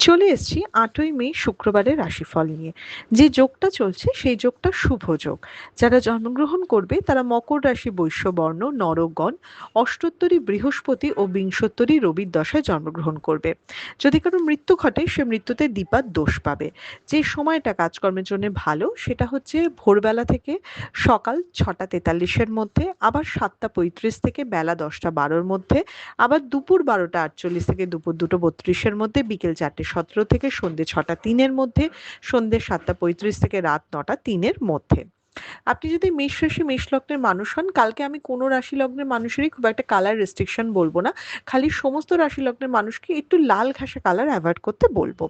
চলে এসেছি ৮ই মে শুক্রবারের রাশিফল নিয়ে। যে যোগটা চলছে সেই যোগটা শুভ যোগ। যারা জন্মগ্রহণ করবে তারা মকর রাশি, বৈশ্য বর্ণ, নরগণ, অষ্টোত্তরী বৃহস্পতি ও বিংশোত্তরী রবির দশায় জন্মগ্রহণ করবে। যদি কারো মৃত্যু ঘটে সে মৃত্যুতে দিপাত দোষ পাবে। যে সময়টা কাজকর্মের জন্য ভালো সেটা হচ্ছে ভোরবেলা থেকে সকাল ৬টা ৪৩-এর মধ্যে, আবার ৭টা ৩৫ থেকে বেলা ১০টা ১২-র মধ্যে, আবার দুপুর ১২টা ৪৮ থেকে দুপুর ২টো ৩২-এর মধ্যে, বিকেল ৪টে ১৭ থেকে সন্ধ্যে ৬টা ৩-এর মধ্যে, সন্ধ্যে ৭টা ৩৫ থেকে রাত ৯টা ৩-এর মধ্যে। আপনি যদি মেষ রাশি মেষ লগ্নের মানুষ হন, কালকে আমি কোনো রাশি লগ্নের মানুষেরই খুব একটা কালার রেস্ট্রিকশন বলবো না। খালি সমস্ত রাশি লগ্নের মানুষকে একটু লাল ঘাসা কালার অ্যাভয়েড করতে বলবো।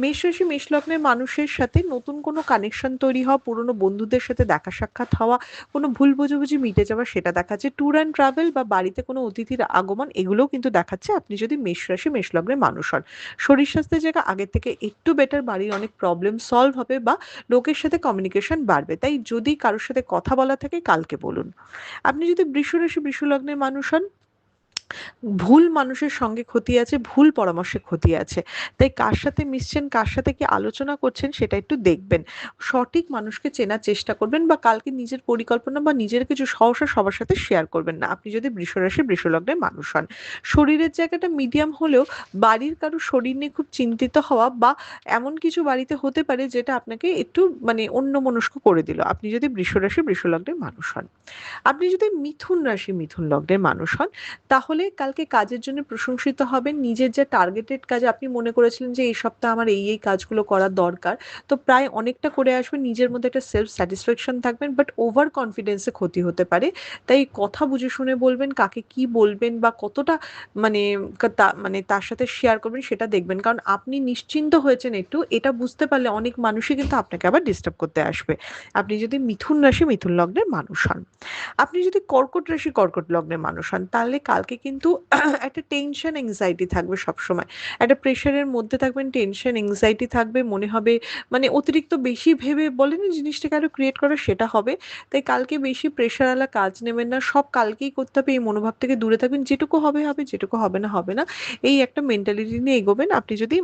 মেষ রাশি মেষ লগ্নের মানুষের সাথে নতুন কোনো কানেকশন তৈরি হওয়া, পুরনো বন্ধুদের সাথে দেখা সাক্ষাৎ হওয়া, কোনো ভুল বোঝাবুঝি মিটে যাওয়া সেটা দেখাচ্ছে। ট্যুর অ্যান্ড ট্রাভেল বা বাড়িতে কোনো অতিথির আগমন এগুলোও কিন্তু দেখাচ্ছে আপনি যদি মেষ রাশি মেষ লগ্নের মানুষ হন। শরীর স্বাস্থ্যের জায়গা আগের থেকে একটু বেটার, বাড়ির অনেক প্রবলেম সলভ হবে বা লোকের সাথে কমিউনিকেশন বাড়বে। তাই যদি কারোর সাথে কথা বলা থাকে কালকে বলুন। আপনি যদি বৃষ রাশি বৃষ লগ্নের মানুষ হন, ভুল মানুষের সঙ্গে ক্ষতি আছে, ভুল পরামর্শে ক্ষতি আছে। তাই কার সাথে মিশছেন, কার সাথে কি আলোচনা করছেন সেটা একটু দেখবেন। সঠিক মানুষকে চেনার চেষ্টা করবেন বা কালকে নিজের পরিকল্পনা বা নিজের কিছু সমস্যা সবার সাথে শেয়ার করবেন না। আপনি যদি বৃষ রাশি বৃষ লগ্নের মানুষ হন। শরীরের জায়গাটা মিডিয়াম হলেও বাড়ির কারো শরীর নিয়ে খুব চিন্তিত হওয়া বা এমন কিছু বাড়িতে হতে পারে যেটা আপনাকে একটু অন্যমনস্ক করে দিল। আপনি যদি বৃষ রাশি বৃষ লগ্নের মানুষ হন। আপনি যদি মিথুন রাশি মিথুন লগ্নের মানুষ হন, তাহলে কালকে কাজের জন্য প্রশংসিত হবেন। নিজের যে টার্গেটেড কাজ আপনি মনে করেছিলেন যে এই সপ্তাহে আমার এই কাজগুলো করার দরকার, তো প্রায় অনেকটা করে আসবেন। নিজের মধ্যে একটা সেলফ স্যাটিসফ্যাকশন থাকবেন, বাট ওভার কনফিডেন্সে ক্ষতি হতে পারে। তাই কথা বুঝে শুনে বলবেন, কাকে কি বলবেন বা কতটা মানে তার সাথে শেয়ার করবেন সেটা দেখবেন। কারণ আপনি নিশ্চিন্ত হয়েছেন একটু, এটা বুঝতে পারলে অনেক মানুষই কিন্তু আপনাকে আবার ডিস্টার্ব করতে আসবে। আপনি যদি মিথুন রাশি মিথুন লগ্নের মানুষ হন। আপনি যদি কর্কট রাশি কর্কট লগ্নের মানুষ হন, তাহলে কালকে কিন্তু একটা টেনশন এংজাইটি থাকবে সবসময়। একটা প্রেশারের মধ্যে থাকবেন, টেনশন এংজাইটি থাকবে, মনে হবে অতিরিক্ত বেশি ভেবে বলে না জিনিসটাকে আরো ক্রিয়েট করা, সেটা হবে। তাই কালকে বেশি প্রেশারওয়ালা কাজ নেবেন না, সব কালকেই করতে হবে এই মনোভাব থেকে দূরে থাকবেন। যেটুকু হবে হবে, যেটুকু হবে না হবে না, এই একটা মেন্টালিটি নিয়ে এগোবেন। আপনি যদি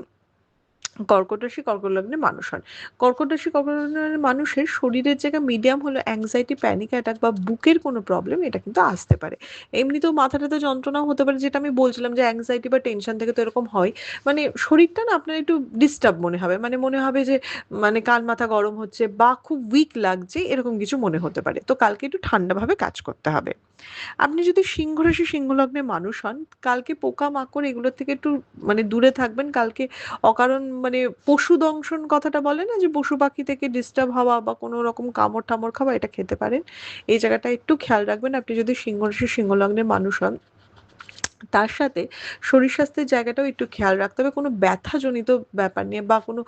কর্কট রাশি কর্কট লগ্নের মানুষ হন। কর্কট রাশি কর্কট লগ্নের মানুষের শরীরের জায়গায় মিডিয়াম হলো অ্যাংজাইটি, প্যানিক অ্যাটাক বা বুকের কোনো প্রবলেম এটা কিন্তু আসতে পারে। এমনিতেও মাথাটাতে যন্ত্রণাও হতে পারে, যেটা আমি বলছিলাম যে অ্যাংজাইটি বা টেনশন থেকে তো এরকম হয়। শরীরটা না আপনার একটু ডিস্টার্ব মনে হবে। মনে হবে যে কান মাথা গরম হচ্ছে বা খুব উইক লাগছে, এরকম কিছু মনে হতে পারে। তো কালকে একটু ঠান্ডাভাবে কাজ করতে হবে। আপনি যদি সিংহ রাশি সিংহ লগ্নের মানুষ হন, কালকে পোকামাকড় এগুলোর থেকে একটু দূরে থাকবেন। কালকে অকারণ পশু দংশন কথাটা বলে না, যে পশু পাখি থেকে ডিস্টার্ব হওয়া বা কোনো রকম কামড় টামড় খাওয়া, এটা খেতে পারেন। এই জায়গাটা একটু খেয়াল রাখবেন আপনি যদি সিংহ রাশি সিংহ লগ্নের মানুষ হন। তার সাথে শরীর স্বাস্থ্যের জায়গাটাও একটু খেয়াল রাখতে হবে। কোনো ব্যথাজনিত ব্যাপার নিয়ে বা কোনো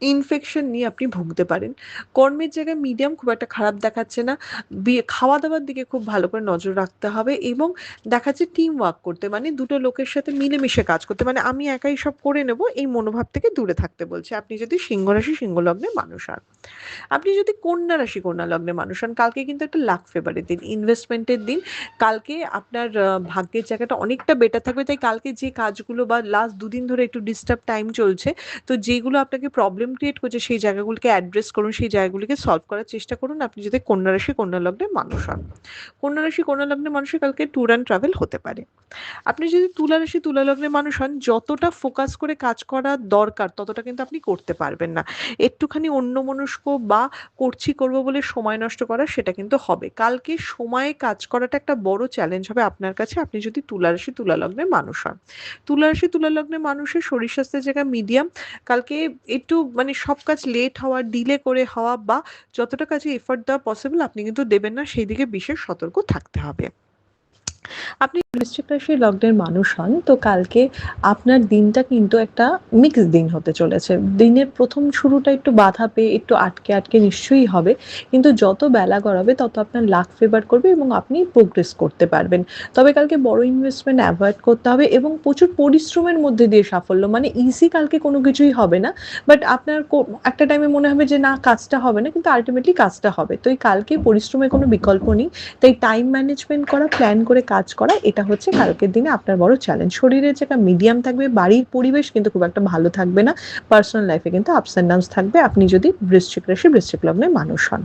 ইনফেকশন নিয়ে আপনি ভুগতে পারেন। কর্মের জায়গায় মিডিয়াম, খুব একটা খারাপ দেখাচ্ছে না। খাওয়া-দাওয়ার দিকে খুব ভালো করে নজর রাখতে হবে এবং দেখাচ্ছে টিম ওয়ার্ক করতে, দুটো লোকের সাথে মিলেমিশে কাজ করতে, আমি একাই সব করে নেব এই মনোভাব থেকে দূরে থাকতে বলছে। আপনি যদি সিংহ রাশি সিংহ লগ্নের মানুষ হন। আপনি যদি কন্যা রাশি কন্যা লগ্নের মানুষ হন, কালকে কিন্তু একটা লাক ফেভারের দিন, ইনভেস্টমেন্টের দিন। কালকে আপনার ভাগ্যের জায়গাটা অনেকটা বেটার থাকবে। তাই কালকে যে কাজগুলো বা লাস্ট দুদিন ধরে একটু ডিস্টার্ব টাইম চলছে, তো যেগুলো আপনাকে প্রবলেম ক্রিয়েট করছে সেই জায়গাগুলোকে অ্যাড্রেস করুন, সেই জায়গাগুলিকে সলভ করার চেষ্টা করুন। আপনি যদি কন্যা রাশি কন্যা লগ্নের মানুষ হন। কন্যা রাশি কন্যা লগ্নের মানুষের কালকে ট্যুর অ্যান্ড ট্রাভেল হতে পারে। আপনি যদি তুলা রাশি তুলা লগ্নের মানুষ হন, যতটা ফোকাস করে কাজ করা দরকার ততটা কিন্তু আপনি করতে পারবেন না। একটুখানি অন্যমনস্ক বা করবো বলে সময় নষ্ট করা, সেটা কিন্তু হবে। কালকে সময়ে কাজ করাটা একটা বড় চ্যালেঞ্জ হবে আপনার কাছে, আপনি যদি তুলা রাশি তুলা লগ্নের মানুষ হন। তুলা রাশি তুলা লগ্নের মানুষের শরীর স্বাস্থ্যের জায়গায় মিডিয়াম। কালকে একটু সব কাজ লেট হওয়া, ডিলে করে হওয়া বা যতটা কাজে এফোর্ট দেওয়া পসিবল আপনি কিন্তু দেবেন না, সেই দিকে বিশেষ সতর্ক থাকতে হবে। আপনি বৃশ্চিক রাশি লগ্নের মানুষ হন, তো কালকে আপনার দিনটা কিন্তু একটা মিক্স দিন হতে চলেছে। দিনের প্রথম শুরুটা একটু বাধা পেয়ে একটু আটকে আটকে নিশ্চয়ই হবে, কিন্তু যত বেলা গড়াবে তত আপনার লাক ফেভার করবে এবং আপনি প্রোগ্রেস করতে পারবেন। তবে কালকে বড় ইনভেস্টমেন্ট অ্যাভয়েড করতে হবে এবং প্রচুর পরিশ্রমের মধ্যে দিয়ে সাফল্য, ইজি কালকে কোনো কিছুই হবে না। বাট আপনার একটা টাইমে মনে হবে যে না, কাজটা হবে না, কিন্তু আলটিমেটলি কাজটা হবে। তো এই কালকে পরিশ্রমের কোনো বিকল্প নেই। তাই টাইম ম্যানেজমেন্ট করা, প্ল্যান করে কাজ করা, এটা হচ্ছে কালকের দিনে আপনার বড় চ্যালেঞ্জ। শরীরের জায়গা মিডিয়াম থাকবে, বাড়ির পরিবেশ কিন্তু খুব একটা ভালো থাকবে না, পার্সোনাল লাইফে কিন্তু আপস অ্যান্ড ডাউনস থাকবে আপনি যদি বৃশ্চিক রাশি বৃশ্চিক লগ্নের মানুষ হন।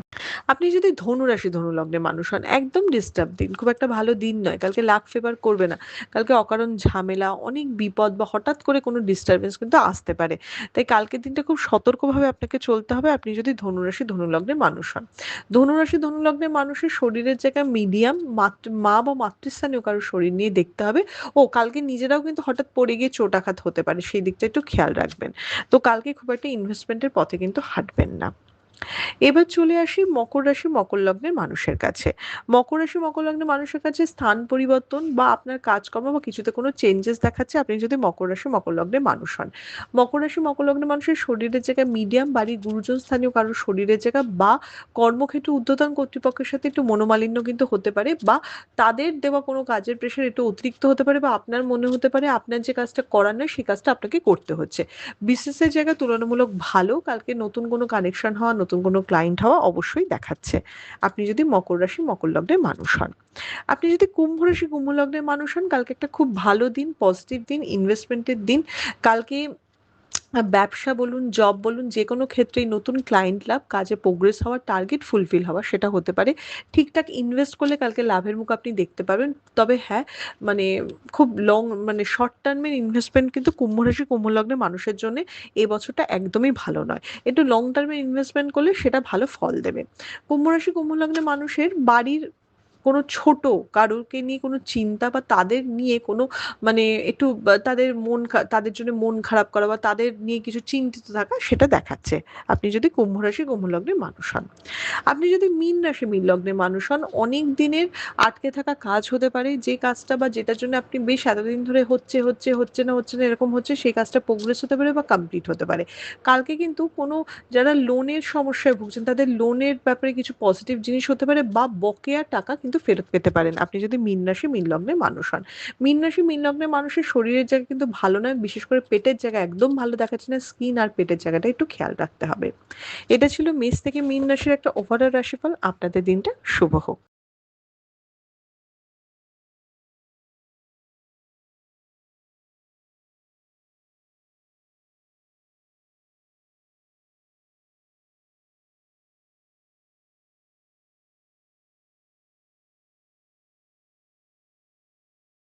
আপনি যদি ধনু রাশি ধনু লগ্নের মানুষ হন, একদম ডিস্টার্ব দিন, খুব একটা ভালো দিন নয়। কালকে লাক ফেভার করবে না। কালকে অকারণ ঝামেলা, অনেক বিপদ বা হঠাৎ করে কোনো ডিস্টারবেন্স কিন্তু আসতে পারে। তাই কালকের দিনটা খুব সতর্কভাবে আপনাকে চলতে হবে, আপনি যদি ধনু রাশি ধনু লগ্নের মানুষ হন। ধনু রাশি ধনু লগ্নের মানুষের শরীরের জায়গায় মিডিয়াম, মা বা মাতৃস্থানীয় কারো শরীর নিয়ে দেখতে হবে। কালকে নিজেরাও কিন্তু হঠাৎ পড়ে গিয়ে চোটাঘাত হতে পারে, সেই দিকটা একটু খেয়াল রাখবেন। তো কালকে খুব একটা ইনভেস্টমেন্টের পথে কিন্তু হাঁটবেন না। এবার চলে আসি মকর রাশি মকর লগ্নের মানুষের কাছে। মকর রাশি মকর লগ্নের মানুষের কাছে স্থান পরিবর্তন বা আপনার কাজকর্ম বা কিছুতে কোনো চেঞ্জেস দেখাচ্ছে আপনি যদি মকর রাশি মকর লগ্নের মানুষ হন। মকর রাশি মকর লগ্নের মানুষের শরীরের জায়গায় মিডিয়াম, বাড়ির গুরুজন স্থানীয় কারোর শরীরের জায়গা বা কর্মক্ষেত্রে ঊর্ধ্বতন কর্তৃপক্ষের সাথে একটু মনোমালিন্য কিন্তু হতে পারে, বা তাদের দেওয়া কোনো কাজের প্রেশার একটু অতিরিক্ত হতে পারে, বা আপনার মনে হতে পারে আপনার যে কাজটা করার নয় সেই কাজটা আপনাকে করতে হচ্ছে। বিজনেসের জায়গা তুলনামূলক ভালো, কালকে নতুন কোনো কানেকশন হওয়া, নতুন কোনো ক্লায়েন্ট হওয়া অবশ্যই দেখাচ্ছে আপনি যদি মকর রাশি মকর লগ্নের মানুষ হন। আপনি যদি কুম্ভ রাশি কুম্ভ লগ্নের মানুষ হন, কালকে একটা খুব ভালো দিন, পজিটিভ দিন, ইনভেস্টমেন্টের দিন। কালকে ব্যবসা বলুন, জব বলুন, যে কোনো ক্ষেত্রেই নতুন ক্লায়েন্ট লাভ, কাজে প্রোগ্রেস হওয়া, টার্গেট ফুলফিল হওয়া, সেটা হতে পারে। ঠিকঠাক ইনভেস্ট করলে কালকে লাভের মুখ আপনি দেখতে পাবেন। তবে হ্যাঁ, মানে খুব মানে শর্ট টার্মের ইনভেস্টমেন্ট কিন্তু কুম্ভ রাশি কুম্ভ লগ্নের মানুষের জন্য এই বছরটা একদমই ভালো নয়। একটু লং টার্মের ইনভেস্টমেন্ট করলে সেটা ভালো ফল দেবে। কুম্ভ রাশি কুম্ভ লগ্নের মানুষের বাড়ির কোনো ছোট কারোরকে নিয়ে কোনো চিন্তা বা তাদের নিয়ে কোনো একটু তাদের তাদের জন্য মন খারাপ করা বা তাদের নিয়ে কিছু চিন্তিত থাকা, সেটা দেখাচ্ছে আপনি যদি কুম্ভ রাশি কুম্ভ লগ্নের মানুষ হন। আপনি যদি মীন রাশি মীন লগ্নের মানুষ হন, অনেক দিনের আটকে থাকা কাজ হতে পারে, যে কাজটা বা যেটার জন্য আপনি বেশ এতদিন ধরে হচ্ছে না এরকম হচ্ছে, সেই কাজটা প্রোগ্রেস হতে পারে বা কমপ্লিট হতে পারে। কালকে কিন্তু কোনো যারা লোনের সমস্যায় ভুগছেন তাদের লোনের ব্যাপারে কিছু পজিটিভ জিনিস হতে পারে, বা বকেয়া টাকা কিন্তু ফেরত পেতে পারেন আপনি যদি মীন রাশি মীন লগ্নের মানুষ হন। মীন রাশি মীন লগ্নের মানুষের শরীরের জায়গা কিন্তু ভালো নয়, বিশেষ করে পেটের জায়গা একদম ভালো দেখাচ্ছে না, স্কিন আর পেটের জায়গাটা একটু খেয়াল রাখতে হবে। এটা ছিল মেষ থেকে মীন রাশির একটা ওভারঅল রাশিফল। আপনাদের দিনটা শুভ হোক।